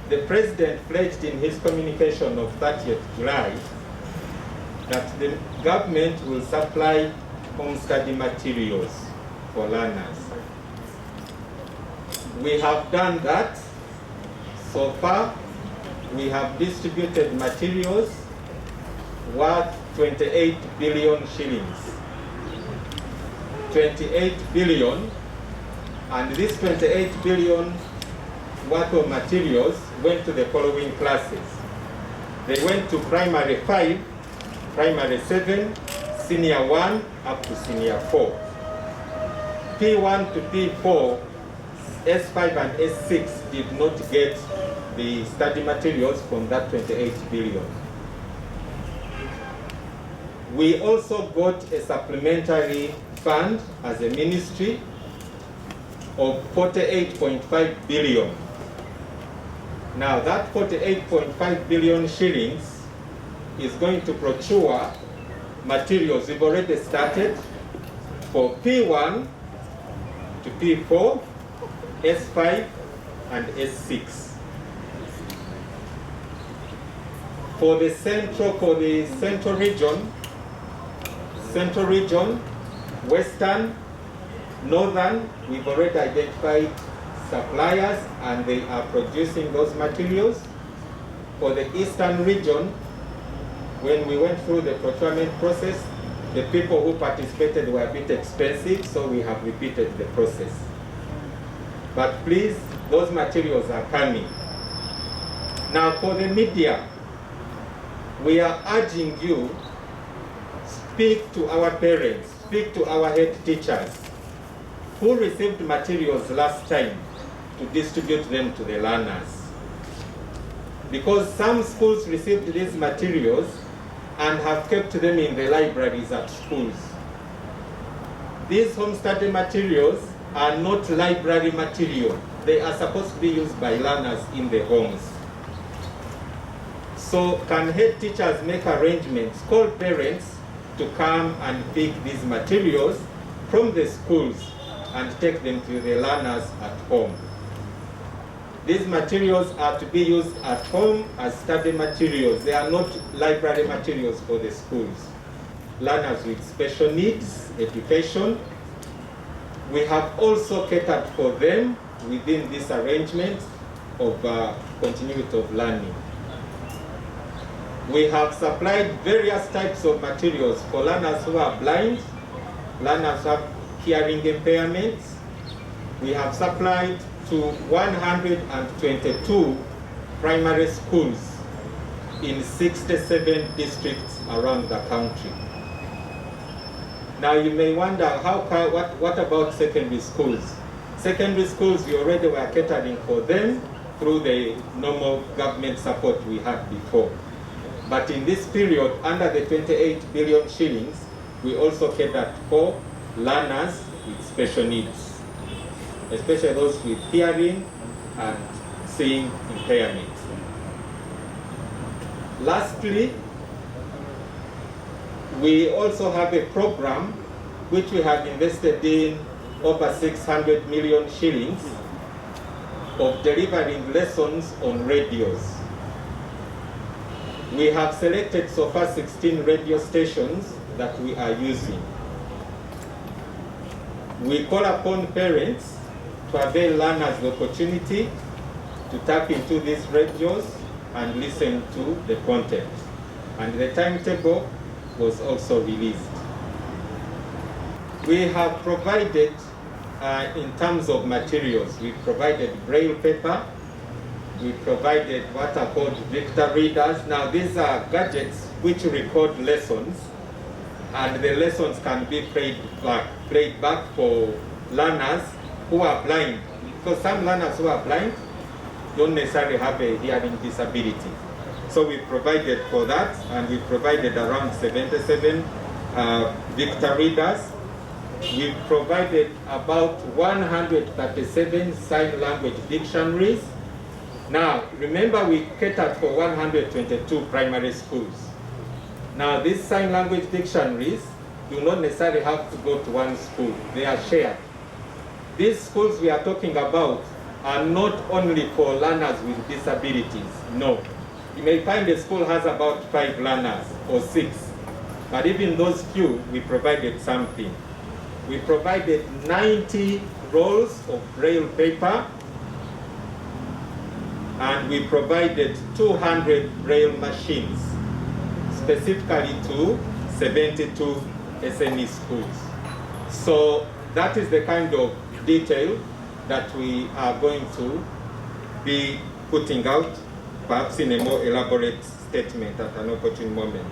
The President pledged in his communication of 30th July that the government will supply home study materials for learners. We have done that. So far, we have distributed materials worth 28 billion shillings. 28 billion, and this 28 billion worth of materials went to the following classes. They went to primary 5, primary 7, senior 1 up to senior 4. P1 to P4, S5 and S6 did not get the study materials from that 28 billion. We also got a supplementary fund as a ministry of 48.5 billion. Now that 48.5 billion shillings is going to procure materials. We've already started for P1 to P4, S5 and S6. For the central region, western, northern, we've already identified suppliers and they are producing those materials. For the eastern region, when we went through the procurement process, the people who participated were a bit expensive, so we have repeated the process. But please, those materials are coming. Now for the media, we are urging you, speak to our parents, speak to our head teachers who received materials last time to distribute them to the learners. Because some schools received these materials and have kept them in the libraries at schools. These home study materials are not library material. They are supposed to be used by learners in the homes. So can head teachers make arrangements, call parents to come and pick these materials from the schools and take them to the learners at home. These materials are to be used at home as study materials. They are not library materials for the schools. Learners with special needs, education. We have also catered for them within this arrangement of continuity of learning. We have supplied various types of materials for learners who are blind, learners who have hearing impairments. We have supplied to 122 primary schools in 67 districts around the country. Now you may wonder, what about secondary schools? Secondary schools, we already were catering for them through the normal government support we had before. But in this period, under the 28 billion shillings, we also catered for learners with special needs, especially those with hearing and seeing impairments. Lastly, we also have a program which we have invested in over 600 million shillings of delivering lessons on radios. We have selected so far 16 radio stations that we are using. We call upon parents to avail learners the opportunity to tap into these radios and listen to the content. And the timetable was also released. We have provided, in terms of materials, we provided braille paper, we provided what are called Victor readers. Now these are gadgets which record lessons, and the lessons can be played back for learners who are blind. Because some learners who are blind don't necessarily have a hearing disability. So we provided for that, and we provided around 77 Victor readers. We provided about 137 sign language dictionaries. Now, remember we catered for 122 primary schools. Now, these sign language dictionaries do not necessarily have to go to one school. They are shared. These schools we are talking about are not only for learners with disabilities. No. You may find a school has about 5 learners or 6. But even those few, we provided something. We provided 90 rolls of braille paper, and we provided 200 braille machines, specifically to 72 SME schools. So that is the kind of detail that we are going to be putting out, perhaps in a more elaborate statement at an opportune moment.